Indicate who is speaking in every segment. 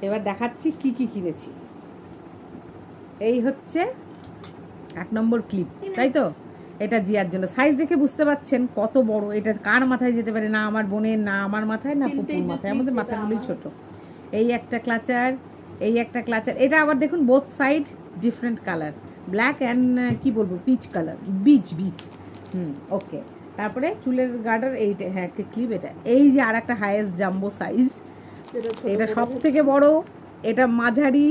Speaker 1: এবার দেখাচ্ছি কি কি কিনেছি। এই হচ্ছে 1 নম্বর ক্লিপ, তাই তো? এটা জিয়ার জন্য। সাইজ দেখে বুঝতে পারছেন কত বড়। এটা কার মাথায় যেতে পারে, না আমার বোনের, না আমার মাথায়, না পুপুর মাথায়, আমাদের মাথাগুলোই ছোট। এই একটা ক্লাচার, এই একটা ক্লাচার। এটা আবার দেখুন both side different colour, black and কি বলবো পিচ কালার, বিচ। ওকে। তারপরে চুলের গার্ডার, এইটা হ্যাঁ ক্লিপ। এটা এই যে আর একটা হাইয়েস্ট জাম্বো সাইজ, এটা সব থেকে বড়, এটা মাঝারি,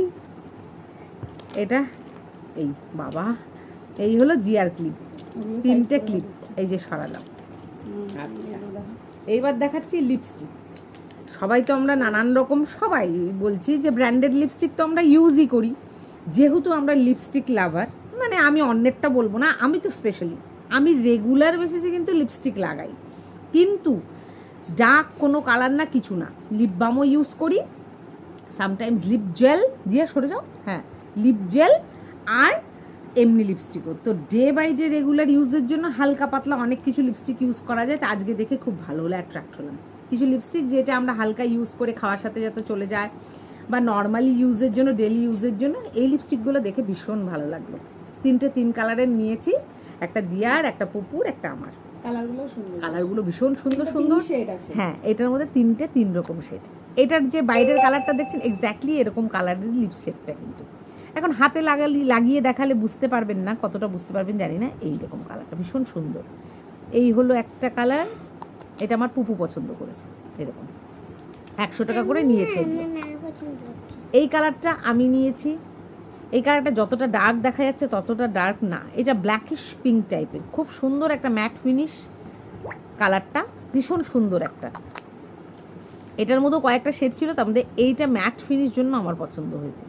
Speaker 1: এটা এই বাবা। এই হলো জিয়ার ক্লিপ, 3টে ক্লিপ এই যে সরালাম। আচ্ছা, এইবার দেখাচ্ছি লিপস্টিক। সবাই তো আমরা নানান রকম, সবাই বলছি যে ব্র্যান্ডেড লিপস্টিক তো আমরা ইউজই করি, যেহেতু আমরা লিপস্টিক লাভার। মানে আমি অন্যেরটা বলবো না, আমি তো স্পেশালি আমি রেগুলার বেসিসে কিন্তু লিপস্টিক লাগাই, কিন্তু ডার্ক কোনো কালার না, কিছু না। লিপ বামও ইউজ করি, সামটাইমস লিপ জেল দিয়ে, সরে যাও, হ্যাঁ লিপ জেল, আর এমনি লিপস্টিকও। তো ডে বাই ডে রেগুলার ইউজের জন্য হালকা পাতলা অনেক কিছু লিপস্টিক ইউজ করা যায়। তো আজকে দেখে খুব ভালো হলো, অ্যাট্রাক্ট হলাম। কিছু লিপস্টিক যেটা আমরা হালকা ইউজ করে খাওয়ার সাথে যাতে চলে যায়, বা নর্মালি ইউজের জন্য, ডেলি ইউজের জন্য, এই লিপস্টিকগুলো দেখে ভীষণ ভালো লাগলো। 3 কালারের নিয়েছি, একটা জিয়ার, একটা পুপুর, একটা আমার। কালারগুলো ভীষণ সুন্দর সুন্দর। হ্যাঁ, এটার মধ্যে 3 রকম শেড। এটার যে বাইরের কালারটা দেখছেন এক্স্যাক্টলি এরকম কালারের লিপস্টিকটা, কিন্তু এখন হাতে লাগিয়ে দেখালে বুঝতে পারবেন না, কতটা বুঝতে পারবেন জানি না। এইরকম কালারটা ভীষণ সুন্দর। এই হলো একটা কালার, এটা আমার পুপু পছন্দ করেছে। এরকম 100 টাকা করে নিয়েছে। এই কালারটা আমি নিয়েছি। এই কালারটা যতটা ডার্ক দেখা যাচ্ছে ততটা ডার্ক না, এটা ব্ল্যাকিশ পিঙ্ক টাইপের, খুব সুন্দর একটা ম্যাট ফিনিশ কালারটা, ভীষণ সুন্দর একটা। এটার মধ্যে কয়েকটা শেড ছিল, তার মধ্যে এইটা ম্যাট ফিনিশ জন্য আমার পছন্দ হয়েছে।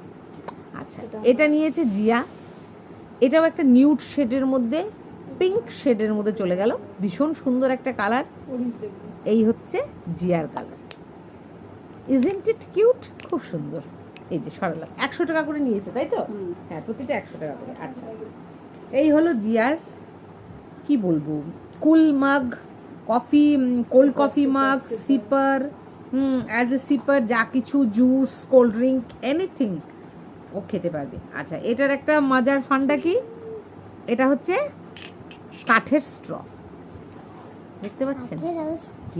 Speaker 1: আচ্ছা, এটা নিয়েছে জিয়া, এটাও একটা নিউড শেডের মধ্যে, পিঙ্ক শেডের মধ্যে চলে গেল, ভীষণ সুন্দর একটা কালার। এই হচ্ছে জিয়ার কালার, ইজন্ট ইট কিউট? খুব সুন্দর। এই যে সরালাম, 100 টাকা করে নিয়েছে, তাই তো? হ্যাঁ, প্রতিটা 100 টাকা করে। আচ্ছা, এই হলো জিয়ার কি বলবো কুল মাগ, কফি, কোল্ড কফি মাগ, সিপার, অ্যাজ এ সিপার, যা কিছু জুস, কোল্ড ড্রিঙ্ক, এনিথিং ও খেতে পারবে। আচ্ছা, এটার একটা মজার ফান্ডা কি, এটা হচ্ছে কাঠের স্ট্র, দেখতে পাচ্ছেন?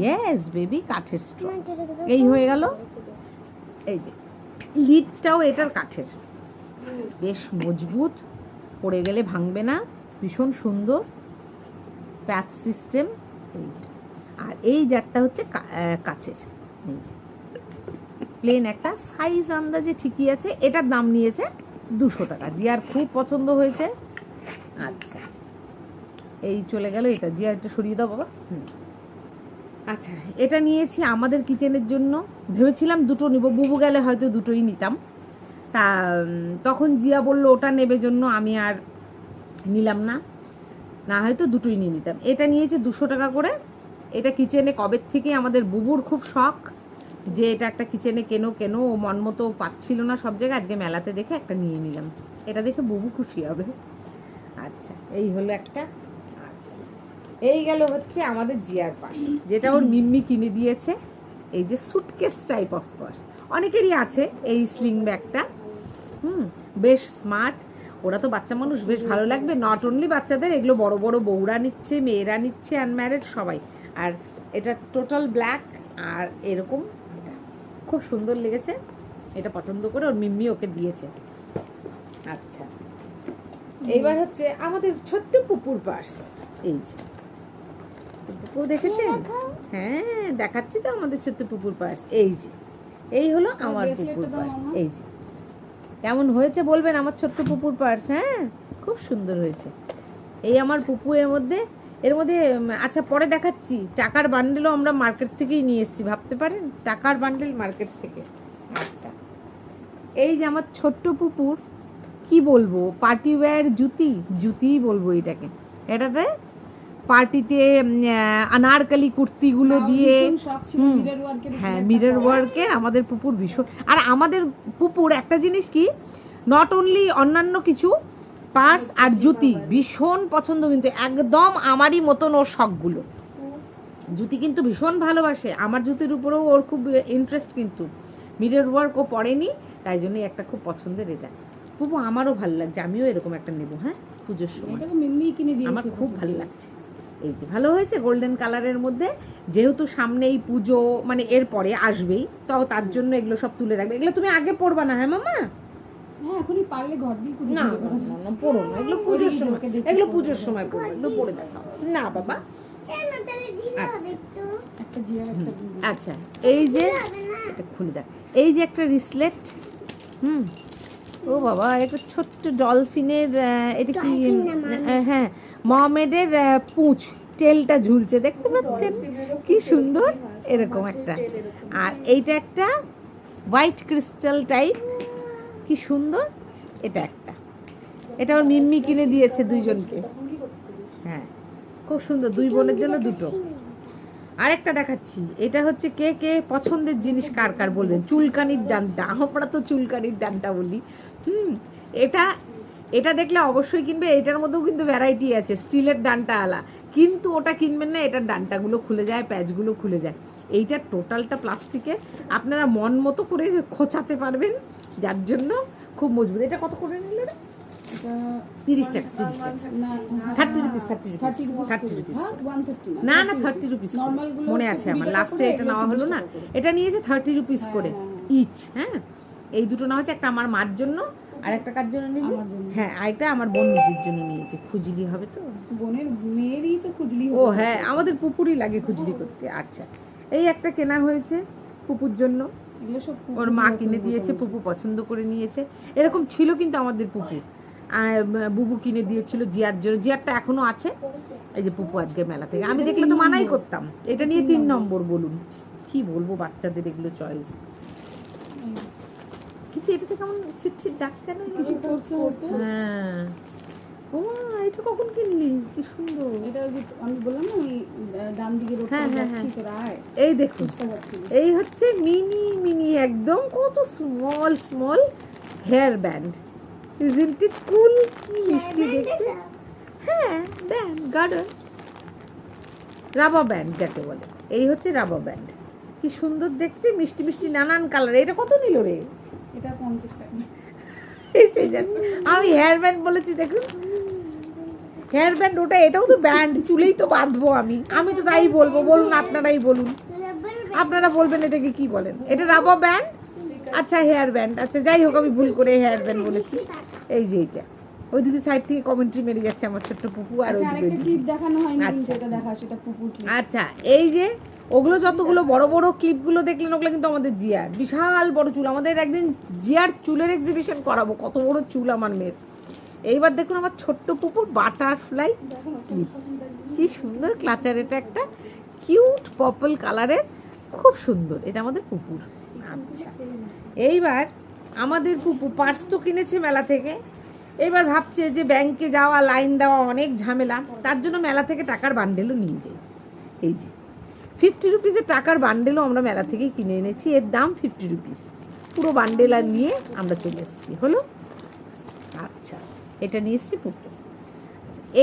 Speaker 1: ইয়েস বেবি, কাঠের স্ট্র। এই হয়ে গেল। এই যে লিডটাও এটার কাঠের, বেশ মজবুত, পড়ে গেলে ভাঙবে না, ভীষণ সুন্দর প্যাচ সিস্টেম। এই যে, আর এই জারটা হচ্ছে কাচের। এই যে প্লেন একটা, সাইজ আন্দাজে ঠিকই আছে। এটার দাম নিয়েছে 200 টাকা। জিয়ার খুব পছন্দ হয়েছে। আচ্ছা, এই চলে গেল এটা। জিয়ার এটা সরিয়ে দাও বাবা। আচ্ছা, এটা নিয়েছি আমাদের কিচেনের জন্য, ভেবেছিলাম 2টো নিব, বুবু গেলে হয়তো 2টোই নিতাম। তা তখন জিয়া বলল ওটা নেবে জন্য, আমি আর নিলাম না, না হয়তো 2টোই নিয়ে নিতাম। এটা নিয়েছে 200 টাকা করে। এটা কিচেনে কবের থেকে আমাদের বুবুর খুব শখ যে এটা একটা কিচেনে কেন ও মন মতো পাচ্ছিল না সব জায়গায়, আজকে মেলাতে দেখে একটা নিয়ে নিলাম। এটা দেখে বুবু খুশি হবে। আচ্ছা, এই হলো একটা। আচ্ছা, এই গেল হচ্ছে আমাদের জিয়ার পার্স, যেটা ওর মিম্মি কিনে দিয়েছে। এই যে সুটকেস টাইপ অফ পার্স, অনেকেরই আছে এই স্লিং ব্যাগটা। বেশ স্মার্ট। ওরা তো বাচ্চা মানুষ, বেশ ভালো লাগবে। নট অনলি বাচ্চাদের, এগুলো বড় বড় বউরা নিচ্ছে, মেয়েরা নিচ্ছে, আনম্যারিড সবাই। আর এটা টোটাল ব্ল্যাক, আর এরকম এটা খুব সুন্দর লেগেছে। এটা পছন্দ করে ওর মিম্মি ওকে দিয়েছে। আচ্ছা, এইবার হচ্ছে আমাদের ছোট্ট পুপুর পার্স। এই যে পুপুর দেখেছেন? হ্যাঁ, দেখাচ্ছি তো আমাদের ছোট্ট পুপুর পার্স। এই যে এই হলো আমার পুপুর পার্স। এই যে কেমন হয়েছে বলবেন আমার ছোট্ট পুপুর পার্স? হ্যাঁ, খুব সুন্দর হয়েছে। এই আমার পুপু এর মধ্যে আচ্ছা পরে দেখাচ্ছি। টাকার বান্ডেলও আমরা মার্কেট থেকেই নিয়ে এসেছি, ভাবতে পারেন, টাকার বান্ডেল মার্কেট থেকে। আচ্ছা, এই যে আমার ছোট্ট পুপুর কি বলবো, পার্টি ওয়্যার জুতিই বলবো এটাকে। এটাতে পার্টিতে আনারকলি কুর্তিগুলো দিয়ে, হ্যাঁ মিরর ওয়ার্কের, আমাদের পুপুর ভীষণ। আর আমাদের পুপুর একটা জিনিস কি, নট অনলি অন্যান্য কিছু পার্স আর জুতি ভীষণ পছন্দ, কিন্তু একদম আমারই মতন ওর শখগুলো। জুতি কিন্তু ভীষণ ভালোবাসে, আমার জুতির উপরেও ওর খুব ইন্টারেস্ট, কিন্তু মিরর ওয়ার্কও পড়েনি, তাই জন্য একটা খুব পছন্দের এটা। পুপু আমারও ভালো লাগছে, আমিও এরকম একটা নেবো। হ্যাঁ, পুজোর সময়
Speaker 2: এটা তো মিম্মি কিনে দিয়েছে,
Speaker 1: আমার খুব ভালো লাগছে। এই যে ভালো হয়েছে গোল্ডেন কালারের মধ্যে, যেহেতু সামনেই পুজো মানে এরপরে আসবেই, তো তার জন্য এগুলো সব তুলে রাখবে। এগুলো তুমি আগে পরবা না? হ্যাঁ মামা,
Speaker 2: হ্যাঁ এখনই পারলে ঘর দিয়ে কুড়ি
Speaker 1: না না না পড়ো না, এগুলো পুজোর সময়, এগুলো পুজোর সময় পড়বে, এগুলো পরে দেখাও না বাবা। আচ্ছা
Speaker 2: একটা জিয়া একটা দুধ।
Speaker 1: আচ্ছা, এই যে এটা খুলে দেখ, এই যে একটা রিসলেট, ও বাবা একটা ছোট্ট ডলফিনের, এটা কি, হ্যাঁ মহামেডের পুঁছ, টেলটা ঝুলছে, দেখতে পাচ্ছেন কি সুন্দর, এরকম একটা। আর এইটা একটা হোয়াইট ক্রিস্টাল টাইপ, কি সুন্দর, এটা একটা, এটা আমার মিম্মি কিনে দিয়েছে দুইজনকে। হ্যাঁ খুব সুন্দর, দুই বোনের জন্য দুটো। আরেকটা দেখাচ্ছি, এটা হচ্ছে কে কে পছন্দের জিনিস কার কার বলবেন। চুলকানির ডান্ডা, আমরা তো চুলকানির ডান্ডা বলি। এটা এটা দেখলে অবশ্যই কিনবে। এটার মধ্যেও কিন্তু ভ্যারাইটি আছে, স্টিলের ডান্টা আলা, কিন্তু ওটা কিনবেন না, এটার ডান্টাগুলো খুলে যায়, প্যাচগুলো খুলে যায়। এইটা টোটালটা প্লাস্টিকের, আপনারা মন মতো করে খোঁচাতে পারবেন, যার জন্য খুব মজবুত। এটা কত করে নিল রে?
Speaker 2: এটা
Speaker 1: 30 টাকা, 30 টাকা,
Speaker 2: না
Speaker 1: 30 রুপিস, 30 রুপিস, না না 30 রুপিস মনে আছে আমার, লাস্টে এটা নেওয়া হলো না, এটা নিয়েছে 30 রুপিস করে ইচ। হ্যাঁ এই দুটো নেওয়া হচ্ছে, একটা আমার মার জন্য আর একটা কার জন্য নিলি? হ্যাঁ আরেকটা আমার বোন নিজের জন্য নিয়েছে, খুজলি হবে তো,
Speaker 2: বোনের মেয়েরই তো খুজলি।
Speaker 1: ও হ্যাঁ আমাদের পুপুরই লাগে খুজলি করতে। আচ্ছা এই একটা কেনা হয়েছে পুপুর জন্য,
Speaker 2: এগুলো সব
Speaker 1: ওর মা কিনে দিয়েছে, পুপু পছন্দ করে নিয়েছে। এরকম ছিল কিন্তু আমাদের পুপু, বুবু কিনে দিয়েছিল জিয়ার জন্য, জিয়ারটা এখনো আছে। এই যে পুপু আজকে মেলা থেকে, আমি দেখলে তো মানাই করতাম, এটা নিয়ে 3 নম্বর। বলুন কি বলবো, বাচ্চাদের এগুলো চয়েস। কিন্তু এটাতে কেমন ছিটছিট দাগ কেন,
Speaker 2: কিছু করছে হচ্ছে।
Speaker 1: হ্যাঁ ও এটা কখন কিনলি, কি সুন্দর।
Speaker 2: এটা ওই যে আমি বললাম না ওই ডান দিকে রোড যাচ্ছি তোরা আয়।
Speaker 1: এই দেখুন, এই হচ্ছে মিনি মিনি একদম, কত small small hair band, isn't it cool, কি মিষ্টি দেখতে। হ্যাঁ ব্যান্ড, গার্ডার, রাবার ব্যান্ড যাকে বলে, এই হচ্ছে রাবার ব্যান্ড, কি সুন্দর দেখতে, মিষ্টি মিষ্টি নানান কালার। এটা কত নিল রে?
Speaker 2: এটা 50 টাকা।
Speaker 1: এসে যাচ্ছে, আমি হেয়ার ব্যান্ড বলেছি, দেখুন হেয়ার ব্যান্ড ওটা, এটাও তো ব্যান্ড, চুলেই তো বাঁধবো আমি তো তাই বলবো। বলুন আপনারাই বলুন, আপনারা বলবেন এটাকে কি বলেন। এটা রাবার ব্যান্ড, আচ্ছা হেয়ার ব্যান্ড, আচ্ছা যাই হোক আমি ভুল করে হেয়ার ব্যান্ড বলেছি। এই যে এইটা, ওই দিদি সাইড থেকে কমেন্ট্রি মেরে যাচ্ছে আমার ছোট্ট পুপু, আর ওই
Speaker 2: আরেকটা ক্লিপ দেখানো হয়নি, কিন্তু এটা দেখা, সেটা পুপুর ক্লিপ।
Speaker 1: আচ্ছা এই যে ওগুলো যতগুলো বড় বড় ক্লিপগুলো দেখলেন, ওগুলো কিন্তু আমাদের জিয়ার, বিশাল বড় চুল। আমাদের একদিন জিয়ার চুলের এক্সিবিশন করাবো, কত বড় চুল আমার মেয়ের। এইবার দেখুন আমার ছোট্ট পুপুর বাটারফ্লাই ক্লিপ, কি সুন্দর ক্লাচার, এটা একটা কিউট পার্পল কালারের, খুব সুন্দর, এটা আমাদের পুপুর। আচ্ছা এইবার আমাদের পুপু পার্স তো কিনেছে মেলা থেকে, এবার ভাবছে যে ব্যাংকে যাওয়া, লাইন দেওয়া অনেক ঝামেলা, তার জন্য মেলা থেকে টাকার বান্ডেলও নিয়ে যাই। এই যে 50 রুপিসের টাকার বান্ডেলও আমরা মেলা থেকেই কিনে এনেছি, এর দাম 50 রুপিস, পুরো বান্ডেল আর নিয়ে আমরা চলে এসেছি, হলো। আচ্ছা এটা নিয়ে এসেছি পুপু।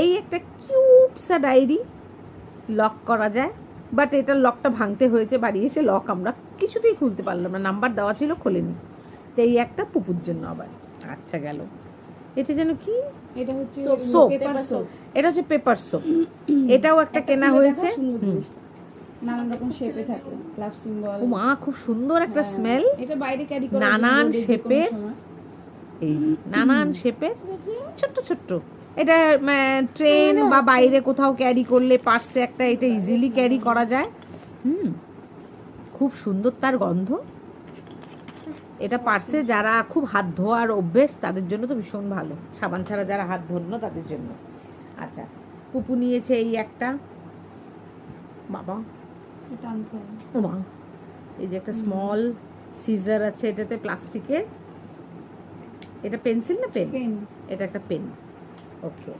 Speaker 1: এই একটা কিউট সা ডায়েরি, লক করা যায়, বাট এটার লকটা ভাঙতে হয়েছে, বাড়ি এসে লক আমরা কিছুতেই খুলতে পারলাম না, নাম্বার দেওয়া ছিল খোলেনি, তো এই একটা পুপুর জন্য আবার। আচ্ছা গেল, এটা যেন কি,
Speaker 2: এটা হচ্ছে
Speaker 1: সোপ,
Speaker 2: পেপার সোপ।
Speaker 1: এটা হচ্ছে পেপার সোপ, এটাও একটা কেনা হয়েছে,
Speaker 2: নানান রকম শেপে থাকে, লাভ সিম্বল।
Speaker 1: ও মা খুব সুন্দর একটা স্মেল,
Speaker 2: এটা বাইরে ক্যারি করা,
Speaker 1: নানান শেপের, এই যে নানান শেপের ছোট্ট ছোট্ট, এটা ট্রেন বা বাইরে কোথাও ক্যারি করলে পার্সে একটা এটা ইজিলি ক্যারি করা যায়। খুব সুন্দর তার গন্ধ, এটা পার্সে যারা খুব হাত ধোয়ার অভ্যেস তাদের জন্য তো ভীষণ ভালো, সাবান ছাড়া যারা হাত ধোন না তাদের জন্য। আচ্ছা পুপু নিয়েছে এই একটা, বাবা ও মা, এই যে একটা স্মল সিজার আছে, এটাতে প্লাস্টিকের, এটা পেন্সিল না পেন, এটা একটা পেন, ওকে।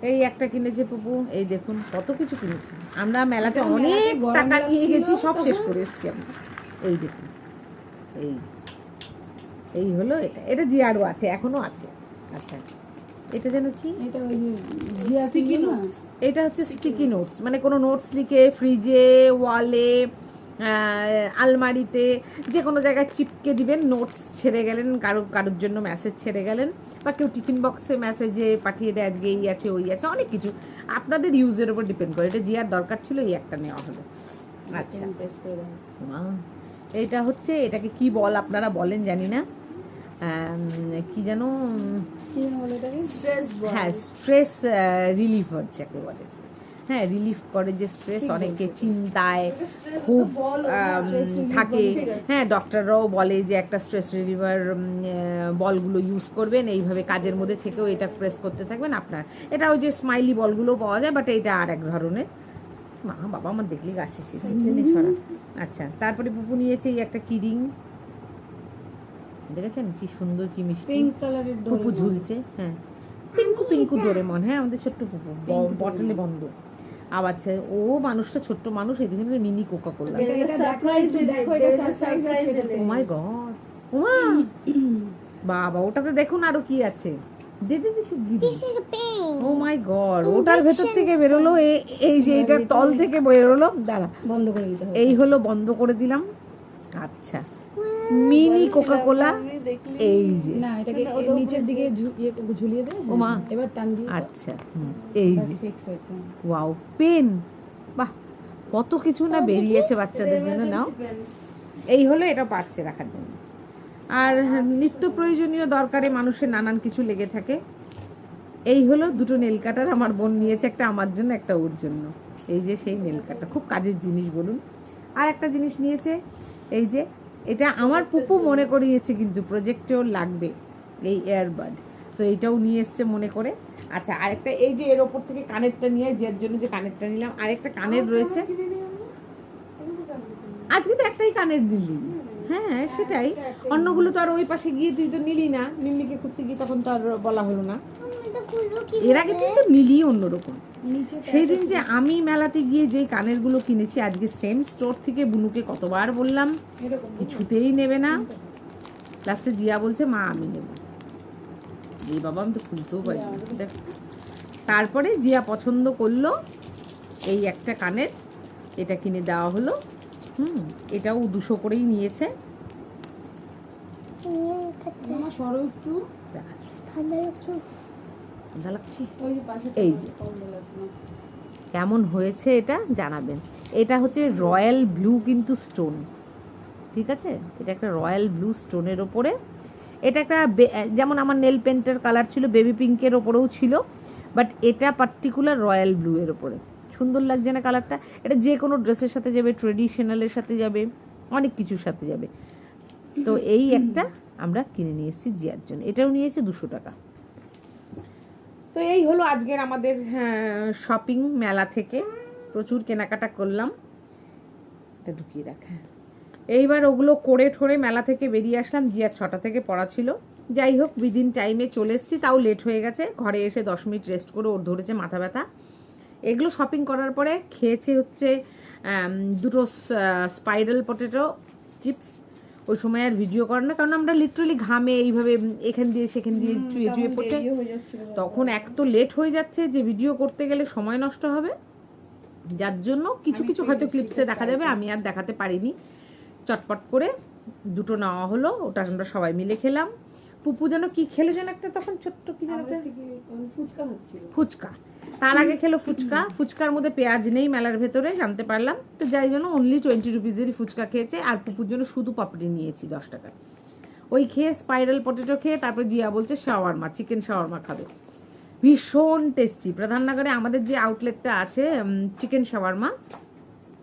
Speaker 1: এই একটা কিনেছে পুপু, এই দেখুন কত কিছু কিনেছি আমরা মেলাতে, অনেক টাকা নিয়ে গেছি, সব শেষ করে এসেছি আমরা। এই দেখুন এই এই হলো এটা, এটা জিয়ারও আছে, এখনো আছে। আচ্ছা এটা যেন কি,
Speaker 2: এটা ওই যে জিয়া স্টিকি নোটস।
Speaker 1: এটা হচ্ছে স্টিকি নোটস, মানে কোনো নোটস লিখে ফ্রিজে, ওয়ালে, আলমারিতে যে কোনো জায়গায় চিপকে দিবেন, নোটস ছেড়ে গেলেন, কারোর জন্য মেসেজ ছেড়ে গেলেন, বা কেউ টিফিন বক্সে মেসেজে পাঠিয়ে দেয় আজকে এই আছে ওই আছে, অনেক কিছু আপনাদের ইউজের উপর ডিপেন্ড করে। এটা জিয়ার দরকার ছিল, এই একটা নেওয়া হলো। আচ্ছা, এইটা হচ্ছে, এটাকে কি বল আপনারা বলেন জানি না, কি যেন, হ্যাঁ স্ট্রেস রিলিফার যাকে বলে, হ্যাঁ রিলিফ করে যে স্ট্রেস, অনেকে চিন্তায় খুব থাকে, হ্যাঁ ডক্টররাও বলে যে একটা স্ট্রেস রিলিভার বলগুলো ইউজ করবেন, এইভাবে কাজের মধ্যে থেকেও এটা প্রেস করতে থাকবেন আপনার। এটা ওই যে স্মাইলি বলগুলো পাওয়া যায়, বাট এটা আর এক ধরনের। মা বাবা আমার দেখলেই গাছ শেষে সরা। আচ্ছা, তারপরে পুপু নিয়েছে এই একটা কিরিং, দেখেছেন কি সুন্দর কি মিষ্টি
Speaker 2: পিঙ্ক কালারের
Speaker 1: পুপু ঝুলছে, হ্যাঁ পিঙ্কু পিঙ্কু ডোরেমন, হ্যাঁ আমাদের ছোট্ট পুপু, বটলে বন্ধ। আবার ও মানুষটা ছোট্ট মানুষ, এদিকে মিনি কোকা কোলা। ও মাই গড, ওমা বাবা, ওটাতে দেখুন আরো কি আছে, ও মাই গড, ওটার ভেতর থেকে বেরোলো এই যে এটার তল থেকে বেরোলো, দাঁড়া
Speaker 2: বন্ধ করে দিতে হবে,
Speaker 1: এই হলো বন্ধ করে দিলাম। আচ্ছা, মিনি কোকা কোলা, এই যে
Speaker 2: না এটাকে নিচের দিকে ঝুলিয়ে দে,
Speaker 1: ও মা
Speaker 2: এবার টান দিয়ে,
Speaker 1: আচ্ছা এই যে
Speaker 2: ফিক্স হয়েছে।
Speaker 1: ওয়াও, পেন, বাহ কত কিছু না বেরিয়েছে বাচ্চাদের জন্য। নাও, এই হলো এটা পার্সে রাখার জন্য। আর নিত্য প্রয়োজনীয় দরকারে মানুষের নানান কিছু লেগে থাকে। এই হলো দুটো নেল কাটার, আমার বোন নিয়েছে, একটা আমার জন্য একটা ওর জন্য। এই যে সেই নেল কাটার, খুব কাজের জিনিস বলুন। আর একটা জিনিস নিয়েছে, এই যে এটা আমার পুপু মনে করিয়েছে, কিন্তু প্রজেক্টে ওর লাগবে এই এয়ারবাড, তো এইটাও নিয়ে এসছে মনে করে। আচ্ছা, আরেকটা এই যে এর ওপর থেকে কানেরটা নিয়ে, যার জন্য যে কানেরটা নিলাম, আরেকটা কানের রয়েছে। আজকে তো একটাই কানের দিলি, হ্যাঁ সেটাই, অন্যগুলো তো আর ওই পাশে গিয়ে তুই তো নিলি না, মিমলিকে করতে গিয়ে তখন তো আর বলা হলো না। এর আগে তুই তো নিলি অন্যরকম। সেই দিন যে আমি মেলাতে গিয়ে যেই কানেরগুলো কিনেছি, আজকে সেম স্টোর থেকে বুনুকে কতবার বললাম, কিছুতেই নেবে না। লাস্টে জিয়া বলছে মা আমি নেব, এই বাবা আমি তো খুলতেও পারি না। তারপরে জিয়া পছন্দ করলো এই একটা কানের, এটা কিনে দেওয়া হলো। এটাও 200 করেই নিয়েছে। এই যে কেমন হয়েছে এটা জানাবেন। এটা হচ্ছে রয়্যাল ব্লু কিন্তু স্টোন, ঠিক আছে, এটা একটা রয়্যাল ব্লু স্টোনের ওপরে। এটা একটা যেমন আমার নেল পেন্টের কালার ছিল বেবি পিঙ্কের ওপরেও ছিল, বাট এটা পার্টিকুলার রয়্যাল ব্লু এর ওপরে। সুন্দর লাগছে না কালারটা? এটা যে কোনো ড্রেসের সাথে যাবে, ট্রেডিশনালের সাথে যাবে, অনেক কিছুর সাথে যাবে। তো এই একটা আমরা কিনে নিয়ে এসেছি জিয়ার জন্য, এটাও নিয়েছে 200 টাকা। তো এই হলো আজকের আমাদের শপিং মেলা থেকে, প্রচুর কেনাকাটা করলাম। এটা ঢুকিয়ে রাখা, এইবার ওগুলো করে ঠোরে মেলা থেকে বেরিয়ে আসলাম। জিয়ার 6টা থেকে পড়া ছিল, যাই হোক উইদিন টাইমে চলে এসেছি, তাও লেট হয়ে গেছে। ঘরে এসে 10 মিনিট রেস্ট করে ওর ধরেছে মাথা ব্যথা। এগুলো শপিং করার পরে খেয়েছে হচ্ছে দুটো স্পাইরাল পটেটো চিপস। ওই সময় আর ভিডিও করে না, কারণ আমরা লিটারালি ঘামে এইভাবে এখান দিয়ে সেখান দিয়ে চুয়ে চুয়ে পড়ছে, তখন এক তো লেট হয়ে যাচ্ছে যে ভিডিও করতে গেলে সময় নষ্ট হবে, যার জন্য কিছু কিছু হয়তো ক্লিপসে দেখা যাবে, আমি আর দেখাতে পারিনি। চটপট করে দুটো নেওয়া হলো, ওটা আমরা সবাই মিলে খেলাম। পুপু যেন কি খেলে যেন একটা, তখন ছোট্ট কি যেন ফুচকা, তার আগে খেলো ফুচকা। ফুচকার মধ্যে পেঁয়াজ নেই মেলার ভেতরে জানতে পারলাম, তো যাই জন্য অনলি 20 রুপিজেরই ফুচকা খেয়েছে। আর পুপুর জন্য শুধু পাপড়ি নিয়েছি 10 টাকা। ওই খেয়ে স্পাইরাল পটেটো খেয়ে তারপর জিয়া বলছে শাওয়ারমা, চিকেন শাওয়ারমা খাবে, ভীষণ টেস্টি। প্রধাননগরে আমাদের যে আউটলেটটা আছে চিকেন শাওয়ারমা,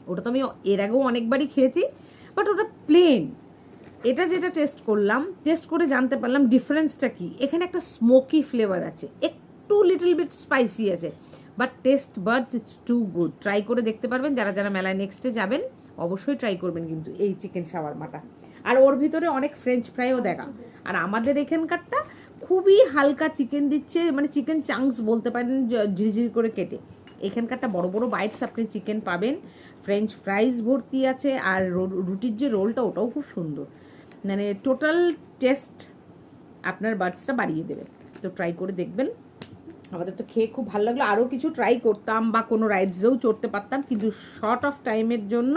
Speaker 1: ওটা তো আমি এর আগেও অনেকবারই খেয়েছি, বাট ওটা প্লেন। এটা যেটা টেস্ট করলাম, টেস্ট করে জানতে পারলাম ডিফারেন্সটা কি। এখানে একটা স্মোকি ফ্লেভার আছে, একটু লিটল বিট স্পাইসি আছে, but taste buds it's too good. Try করে দেখতে পারবেন যারা যারা মেলায় নেক্সটে যাবেন, অবশ্যই ট্রাই করবেন কিন্তু এই চিকেন শাওয়ারমাটা। আর ওর ভিতরে অনেক ফ্রেঞ্চ ফ্রাইও দেখা। আর আমাদের এখানকারটা খুবই হালকা চিকেন দিচ্ছে, মানে চিকেন চাংস বলতে পারেন, ঝিরিঝিরি করে কেটে। এখানকারটা বড় বড় বাইটস আপনি চিকেন পাবেন, ফ্রেঞ্চ ফ্রাইজ ভর্তি আছে, আর রুটির যে রোলটা ওটাও খুব সুন্দর। মানে টোটাল টেস্ট আপনার বার্ডসটা বাড়িয়ে দেবে। তো ট্রাই করে দেখবেন। আমাদের তো খেয়ে খুব ভালো লাগলো, আরও কিছু ট্রাই করতাম বা কোনো রাইডসেও চড়তে পারতাম, কিন্তু শর্ট অফ টাইমের জন্য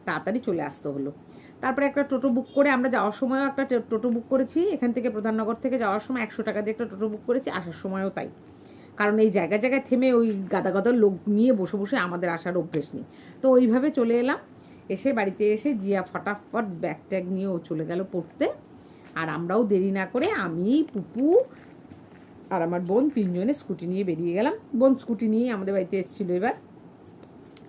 Speaker 1: তাড়াতাড়ি চলে আসতে হলো। তারপরে একটা টোটো বুক করে আমরা যাওয়ার সময়ও একটা টোটো বুক করেছি, এখান থেকে প্রধাননগর থেকে যাওয়ার সময় 100 টাকা দিয়ে একটা টোটো বুক করেছি, আসার সময়ও তাই। কারণ এই জায়গায় জায়গায় থেমে ওই গাদা গাদা লোক নিয়ে বসে বসে আমাদের আসার অভ্যেস নেই। তো ওইভাবে চলে এলাম। এসে বাড়িতে এসে জিয়া ফটাফট ব্যাগ ট্যাগ নিয়েও চলে গেল পড়তে। আর আমরাও দেরি না করে আমি, পুপু আর আমার বোন 3 জনে স্কুটি নিয়ে বেরিয়ে গেলাম। বোন স্কুটি নিয়ে আমাদের বাড়িতে এসেছিল, এবার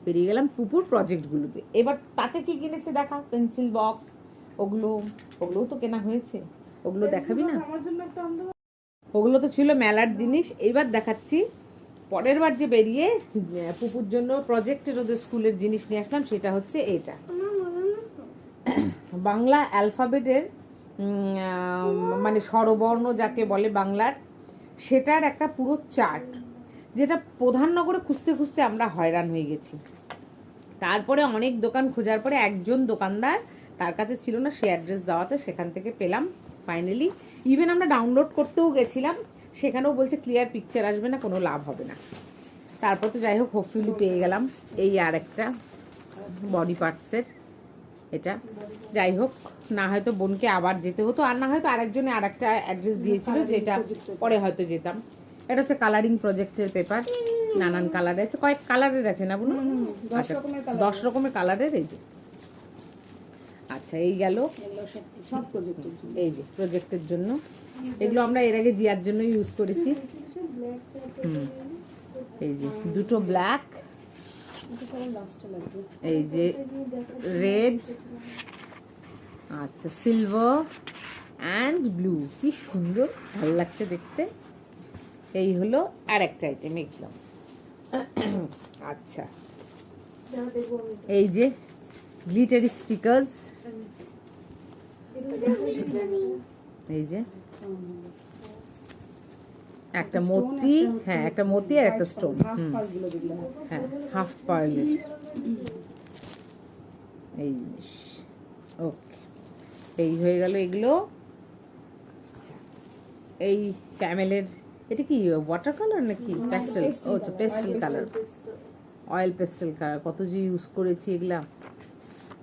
Speaker 1: বেরিয়ে গেলাম পুপুর প্রজেক্টগুলোতে। এবার তাতে কি কিনেছে দেখা, পেন্সিল বক্স, ওগুলোও তো কেনা হয়েছে, ওগুলো দেখাবি না? ওগুলো তো ছিল মেলার জিনিস। এবার দেখাচ্ছি পরের বার যে বেরিয়ে পুপুর জন্য প্রজেক্টের ওদের স্কুলের জিনিস নিয়ে আসলাম, সেটা হচ্ছে এটা বাংলা অ্যালফাবেটের মানে স্বরবর্ণ যাকে বলে বাংলার, সেটার একটা পুরো চার্ট, যেটা প্রধাননগরে খুঁজতে খুঁজতে আমরা হয়রান হয়ে গেছি। তারপরে অনেক দোকান খোঁজার পরে একজন দোকানদার, তার কাছে ছিল না, সে অ্যাড্রেস দেওয়াতে সেখান থেকে পেলাম ফাইনালি। ইভেন আমরা ডাউনলোড করতেও গেছিলাম, সেখানেও বলছে ক্লিয়ার পিকচার আসবে না, কোনো লাভ হবে না। তারপর তো যাই হোক হোপফুলি পেয়ে গেলাম। এই আর একটা বডি পার্টসের, এটা যাই হোক, না হয়তো বোনকে আবার যেতে হতো, আর না হয়তো আরেকজনে আর একটা অ্যাড্রেস দিয়েছিল, যেটা পরে হয়তো যেতাম। এটা হচ্ছে কালারিং প্রজেক্টের পেপার, নানান কালারের আছে, কয়েক কালারের আছে না বলুন, 10 রকমের কালারের। এই যে আচ্ছা, এই গেল
Speaker 2: সব প্রজেক্টের জন্য,
Speaker 1: এই যে প্রজেক্টের জন্য। এগুলো আমরা এর আগে জিয়ার জন্য ইউজ করেছি। এই যে দুটো ব্ল্যাক, এই যে রেড, আচ্ছা সিলভার অ্যান্ড ব্লু, কি সুন্দর, ভালো লাগছে দেখতে। এই হলো আর একটা আইটেম এগুলো। আচ্ছা, এই যে গ্লিটারি স্টিকার্স, এই যে একটা মতি, হ্যাঁ একটা মতি আর একটা স্টোন, হ্যাঁ হাফ পার্লের এই জিনিস। ওকে, এই হয়ে গেল এগুলো। এই ক্যামেলের, এটা কি ওয়াটার কালার নাকি পেস্টেল? ও আচ্ছা, pastel colour, oil pastel colour. কত যে ইউজ করেছি এগুলা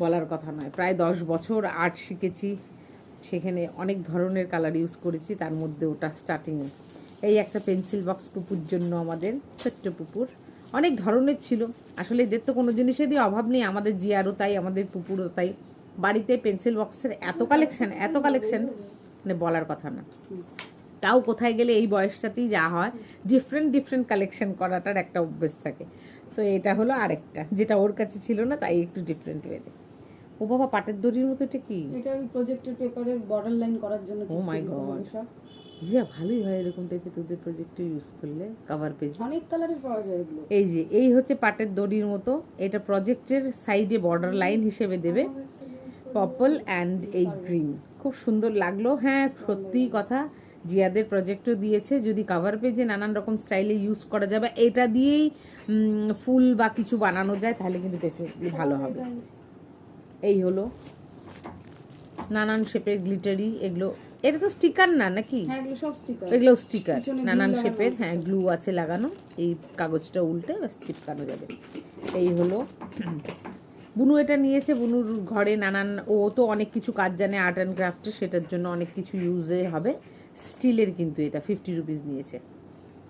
Speaker 1: বলার কথা নয়। প্রায় 10 বছর আর্ট শিখেছি, সেখানে অনেক ধরনের কালার ইউজ করেছি, তার মধ্যে ওটা স্টার্টিংয়ে। এই একটা পেন্সিল বক্স পুপুর জন্য, আমাদের ছোট্ট পুপুর, অনেক ধরনের ছিল। আসলে এদের তো কোনো জিনিসেরই অভাব নেই, আমাদের জিয়ারও তাই, আমাদের পুপুরও তাই। বাড়িতে পেন্সিল বক্সের এত কালেকশন মানে বলার কথা না। তাও কোথায় গেলে এই বয়সটাতেই যা হয়, ডিফারেন্ট কালেকশন করাটার একটা অভ্যেস থাকে। তো এটা হলো আরেকটা, যেটা ওর কাছে ছিল না, তাই একটু ডিফারেন্ট ওয়েতে। ও বাবা, পাটের দড়ির মতো, এটা কি?
Speaker 2: এটা ওই প্রজেক্টের পেপারের বর্ডার লাইন করার জন্য।
Speaker 1: ও মাই গড, জিয়া ভালোই হয় এরকম টাইপের তোদের প্রজেক্টে ইউজ করলে, কভার পেজ
Speaker 2: অনেক কালারের পাওয়া যায় এগুলো।
Speaker 1: এই যে এই হচ্ছে পাটের দড়ির মতো, এটা প্রজেক্টের সাইডে বর্ডার লাইন হিসেবে দেবে, পার্পল অ্যান্ড এই গ্রিন, খুব সুন্দর লাগলো। হ্যাঁ সত্যি কথা, জিয়াদের প্রজেক্টও দিয়েছে, যদি কভার পেজে নানান রকম স্টাইলে ইউজ করা যাবে, এটা দিয়েই ফুল বা কিছু বানানো যায়, তাহলে কিন্তু ডেফিনেটলি ভালো হবে। এই হলো নানান শেপের গ্লিটারি, এগুলো, এটা তো স্টিকার না নাকি?
Speaker 2: হ্যাঁ, এগুলো সব স্টিকার,
Speaker 1: এগুলো স্টিকার নানান শেপের, হ্যাঁ গ্লু আছে লাগানো, এই কাগজটা উল্টে বাস চিপকানো যাবে। এই হলো বুনু এটা নিয়েছে, বুনুর ঘরে নানান, ও তো অনেক কিছু কাজ জানে আর্ট অ্যান্ড ক্রাফটের, সেটার জন্য অনেক কিছু ইউজে হবে। স্টিলের কিন্তু এটা 50 রুপিস নিয়েছে,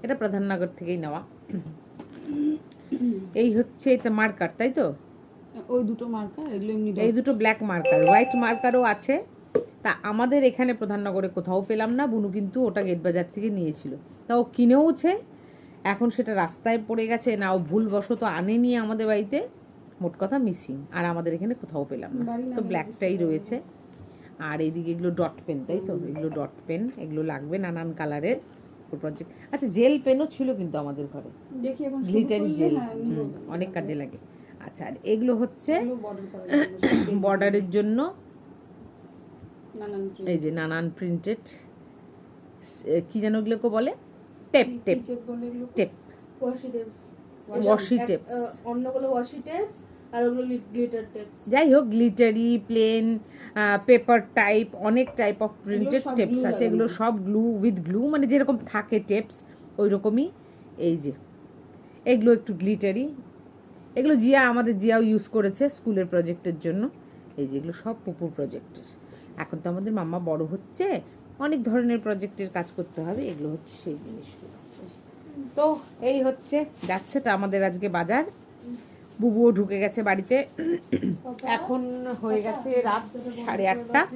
Speaker 1: এটা প্রধাননগর থেকেই নেওয়া। এই হচ্ছে এটা মার্কার, তাই তো?
Speaker 2: ওই দুটো মার্কার, এগুলো এমনি,
Speaker 1: এই দুটো ব্ল্যাক মার্কার, হোয়াইট মার্কারও আছে। তা আমাদের এখানে প্রধাননগরে কোথাও পেলাম না, বুনু কিন্তু ওটা গেট বাজার থেকে নিয়েছিল, তা ও কিনেওছে, এখন সেটা রাস্তায় পড়ে গেছে, না ও ভুলবশত আনেনি আমাদের বাড়িতে, মোট কথা মিসিং, আর আমাদের এখানে কোথাও পেলাম না। তো ব্ল্যাকটাই রয়েছে। আর এইদিকে এগুলো ডট পেন, তাই তো? এগুলো ডট পেন, এগুলো লাগবে নানান কালারের প্রজেক্ট। আচ্ছা, জেল পেনও ছিল কিন্তু আমাদের ঘরে,
Speaker 2: দেখি এখন
Speaker 1: গ্লিটারি জেল, অনেক কাজে লাগে। আচ্ছা, আর এগুলো হচ্ছে বর্ডারের জন্য, এই যে নানান প্রিন্টেড, কি যেন এগুলোকে বলে, টেপ ওয়াশি টেপ,
Speaker 3: অন্যগুলো ওয়াশি টেপ আর ওগুলো গ্লিটার টেপ।
Speaker 1: যাই হোক, গ্লিটারি, প্লেন, পেপার টাইপ, অনেক টাইপ অফ প্রিন্টেড টেপস আছে। এগুলো সব গ্লু, উইথ গ্লু, মানে যেরকম থাকে টেপস ওই রকমই। এই যে এগুলো একটু গ্লিটারি, এগুলো আমাদের জিয়াও ইউজ করেছে স্কুলের প্রজেক্টের জন্য। এই যেগুলো সব পুপুর প্রজেক্টের। এখন তো আমাদের মাম্মা বড় হচ্ছে, অনেক ধরনের প্রজেক্টের কাজ করতে হবে, এগুলো হচ্ছে সেই জিনিসগুলো। তো এই হচ্ছে যাচ্ছে আমাদের আজকে বাজার। বুবুও ঢুকে গেছে বাড়িতে। এখন হয়ে গেছে রাত 8:30।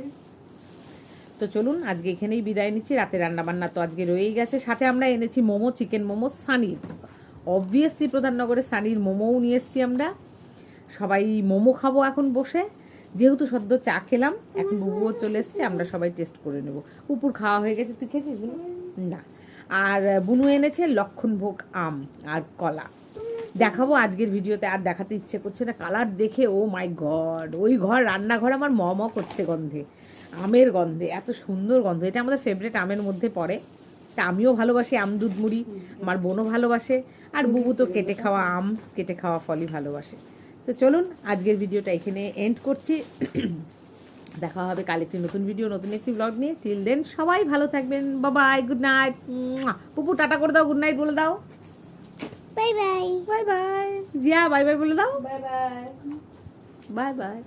Speaker 1: তো চলুন আজকে এখানেই বিদায় নিচ্ছি। রাতে রান্না বান্না তো আজকে রয়েই গেছে। সাথে আমরা এনেছি মোমো, চিকেন মোমো সানির, অবভিয়াসলি প্রধাননগরে সানির মোমোও নিয়ে এসেছি আমরা। সবাই মোমো খাবো এখন বসে, যেহেতু সদ্য চা খেলাম, এখন বুবুও চলে এসছে, আমরা সবাই টেস্ট করে নেব। উপর খাওয়া হয়ে গেছে, তুই খেয়েছিস বুনু? না। আর বুনু এনেছে লক্ষণভোগ আম আর কলা। দেখাবো আজকের ভিডিওতে, আর দেখাতে ইচ্ছে করছে না, কালার দেখে ও মাই গড। ওই ঘর রান্নাঘর আমার ম করছে গন্ধে, আমের গন্ধে, এত সুন্দর গন্ধ। এটা আমাদের ফেভারিট আমের মধ্যে পড়ে। তা আমিও ভালোবাসি আম দুধ মুড়ি, আমার বোনও ভালোবাসে, আর বুবু তো কেটে খাওয়া আম, কেটে খাওয়া ফলই ভালোবাসে। তো চলুন আজকের ভিডিওটা এখানে এন্ড করছি। দেখা হবে কাল একটি নতুন ভিডিও, নতুন একটি ব্লগ নিয়ে। টিল দেন সবাই ভালো থাকবেন। Bye, good night. Pupu tata করে দাও, গুড নাইট বলে দাও।
Speaker 4: Bye bye.
Speaker 1: Bye bye. Jiya bye bye বলে দাও।
Speaker 3: Bye bye.
Speaker 1: Bye by.